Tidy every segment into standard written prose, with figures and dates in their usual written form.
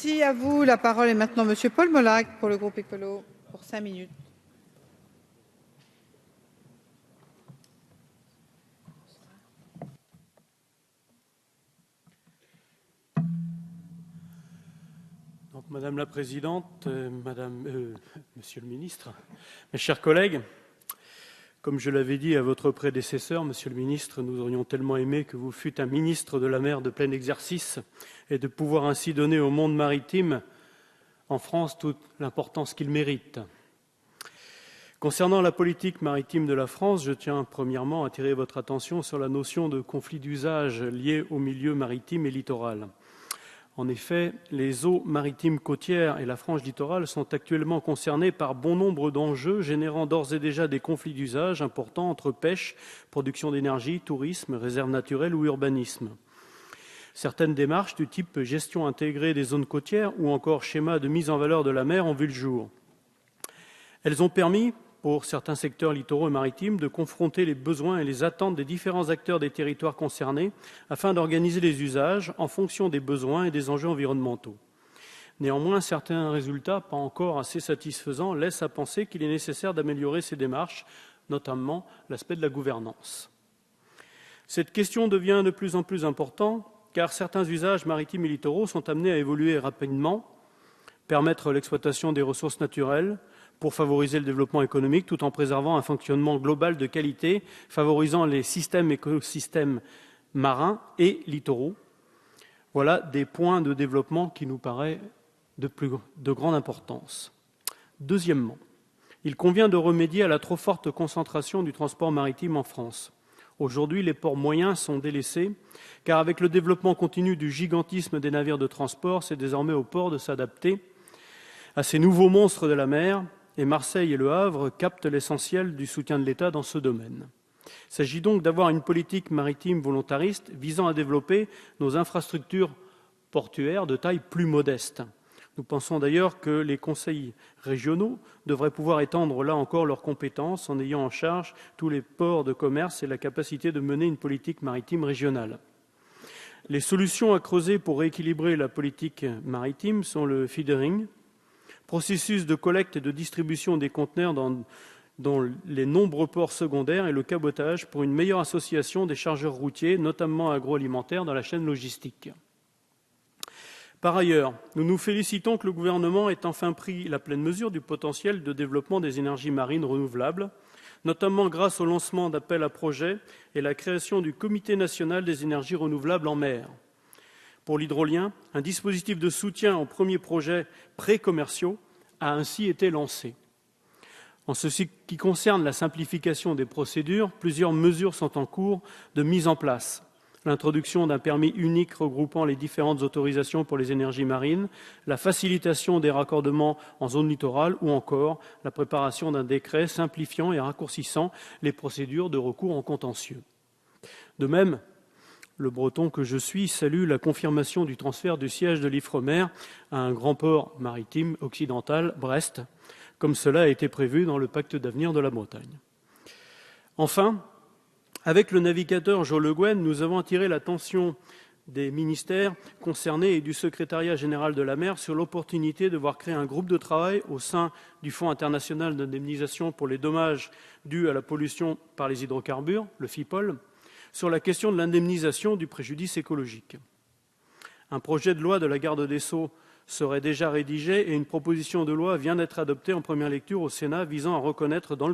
Merci à vous. La parole est maintenant Monsieur Paul Molac pour le groupe écolo pour 5 minutes. Donc, Madame la Présidente, Monsieur le Ministre, mes chers collègues, comme je l'avais dit à votre prédécesseur, Monsieur le Ministre, nous aurions tellement aimé que vous fûtes un ministre de la mer de plein exercice et de pouvoir ainsi donner au monde maritime en France toute l'importance qu'il mérite. Concernant la politique maritime de la France, je tiens premièrement à attirer votre attention sur la notion de conflit d'usage lié au milieu maritime et littoral. En effet, les eaux maritimes côtières et la frange littorale sont actuellement concernées par bon nombre d'enjeux générant d'ores et déjà des conflits d'usage importants entre pêche, production d'énergie, tourisme, réserves naturelles ou urbanisme. Certaines démarches du type gestion intégrée des zones côtières ou encore schéma de mise en valeur de la mer ont vu le jour. Elles ont permis, pour certains secteurs littoraux et maritimes, de confronter les besoins et les attentes des différents acteurs des territoires concernés afin d'organiser les usages en fonction des besoins et des enjeux environnementaux. Néanmoins, certains résultats, pas encore assez satisfaisants, laissent à penser qu'il est nécessaire d'améliorer ces démarches, notamment l'aspect de la gouvernance. Cette question devient de plus en plus importante car certains usages maritimes et littoraux sont amenés à évoluer rapidement, permettre l'exploitation des ressources naturelles, pour favoriser le développement économique tout en préservant un fonctionnement global de qualité, favorisant les écosystèmes marins et littoraux. Voilà des points de développement qui nous paraissent de grande importance. Deuxièmement, il convient de remédier à la trop forte concentration du transport maritime en France. Aujourd'hui, les ports moyens sont délaissés, car avec le développement continu du gigantisme des navires de transport, c'est désormais aux ports de s'adapter à ces nouveaux monstres de la mer, et Marseille et Le Havre captent l'essentiel du soutien de l'État dans ce domaine. Il s'agit donc d'avoir une politique maritime volontariste visant à développer nos infrastructures portuaires de taille plus modeste. Nous pensons d'ailleurs que les conseils régionaux devraient pouvoir étendre là encore leurs compétences en ayant en charge tous les ports de commerce et la capacité de mener une politique maritime régionale. Les solutions à creuser pour rééquilibrer la politique maritime sont le feedering, processus de collecte et de distribution des conteneurs dans les nombreux ports secondaires et le cabotage pour une meilleure association des chargeurs routiers, notamment agroalimentaires, dans la chaîne logistique. Par ailleurs, nous nous félicitons que le gouvernement ait enfin pris la pleine mesure du potentiel de développement des énergies marines renouvelables, notamment grâce au lancement d'appels à projets et la création du Comité national des énergies renouvelables en mer. Pour l'hydrolien, un dispositif de soutien aux premiers projets pré-commerciaux a ainsi été lancé. En ce qui concerne la simplification des procédures, plusieurs mesures sont en cours de mise en place. L'introduction d'un permis unique regroupant les différentes autorisations pour les énergies marines, la facilitation des raccordements en zone littorale ou encore la préparation d'un décret simplifiant et raccourcissant les procédures de recours en contentieux. De même, le Breton que je suis salue la confirmation du transfert du siège de l'Ifremer à un grand port maritime occidental, Brest, comme cela a été prévu dans le pacte d'avenir de la Bretagne. Enfin, avec le navigateur Jo Le Guen, nous avons attiré l'attention des ministères concernés et du secrétariat général de la mer sur l'opportunité de voir créer un groupe de travail au sein du Fonds international d'indemnisation pour les dommages dus à la pollution par les hydrocarbures, le FIPOL, sur la question de l'indemnisation du préjudice écologique. Un projet de loi de la garde des Sceaux serait déjà rédigé et une proposition de loi vient d'être adoptée en première lecture au Sénat visant à reconnaître dans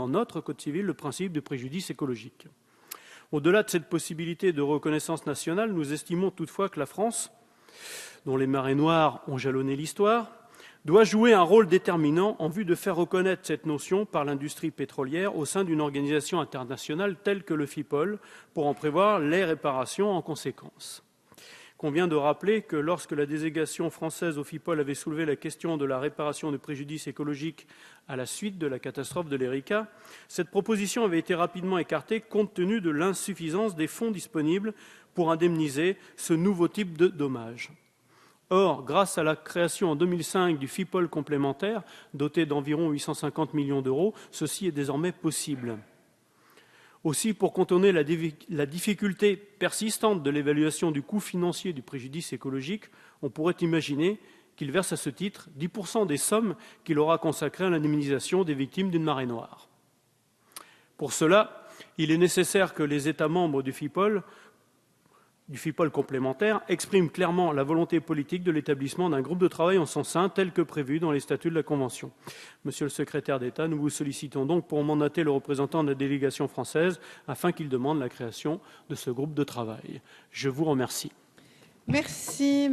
notre Code civil, le principe du préjudice écologique. Au-delà de cette possibilité de reconnaissance nationale, nous estimons toutefois que la France, dont les marées noires ont jalonné l'histoire, doit jouer un rôle déterminant en vue de faire reconnaître cette notion par l'industrie pétrolière au sein d'une organisation internationale telle que le FIPOL, pour en prévoir les réparations en conséquence. Il convient de rappeler que lorsque la délégation française au FIPOL avait soulevé la question de la réparation de préjudices écologiques à la suite de la catastrophe de l'Erika, cette proposition avait été rapidement écartée compte tenu de l'insuffisance des fonds disponibles pour indemniser ce nouveau type de dommages. Or, grâce à la création en 2005 du FIPOL complémentaire, doté d'environ 850 millions d'euros, ceci est désormais possible. Aussi, pour contourner la difficulté persistante de l'évaluation du coût financier du préjudice écologique, on pourrait imaginer qu'il verse à ce titre 10% des sommes qu'il aura consacrées à l'indemnisation des victimes d'une marée noire. Pour cela, il est nécessaire que les États membres du FIPOL complémentaire exprime clairement la volonté politique de l'établissement d'un groupe de travail en son sein, tel que prévu dans les statuts de la Convention. Monsieur le secrétaire d'État, nous vous sollicitons donc pour mandater le représentant de la délégation française afin qu'il demande la création de ce groupe de travail. Je vous remercie. Merci.